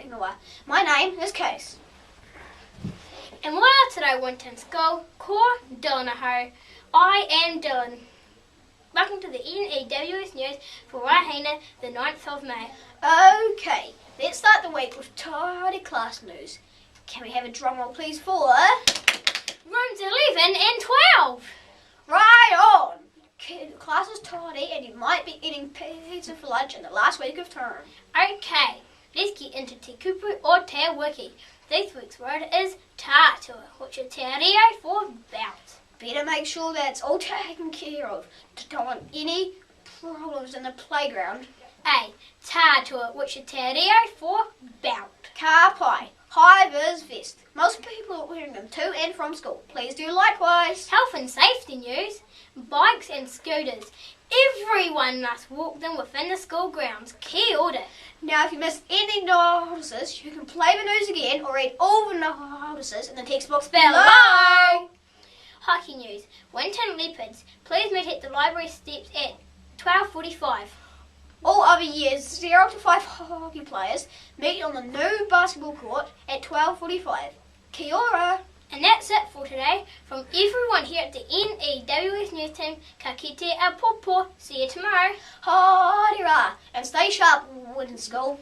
ingoa. My name is Kase. And what are today, Winton School? Ko Dylan ahau. I am Dylan. Welcome to the N.E.W.S news for Rahina, the 9th of May. Okay, let's start the week with tidy class news. Can we have a drum roll please for Rooms 11 and 12. right on? Class is tidy and you might be eating pizza for lunch in the last week of term. Okay, let's get into te kupu or te wiki. This week's word is tātua, which is te reo for belt. Better make sure that's all taken care of. Don't want any problems in the playground. A, tātua, which is te reo for belt. Ka pai, HI VIZ VESTS. Most people are wearing them to and from school. Please do likewise. Health and safety news. Bikes and scooters. Everyone must walk them within the school grounds. Kia ora. Now, if you missed any notices, you can play the news again or read all the notices in the text box below. Hockey news. Winton Leopards, please meet at the library steps at 12:45. All other years 0 to 5 hockey players meet on the new basketball court at 12:45. Kia ora. And that's it for today. From everyone here at the N.E.W.S news team, ka kite a popo. See you tomorrow. Haere rā. And stay sharp, Winton School.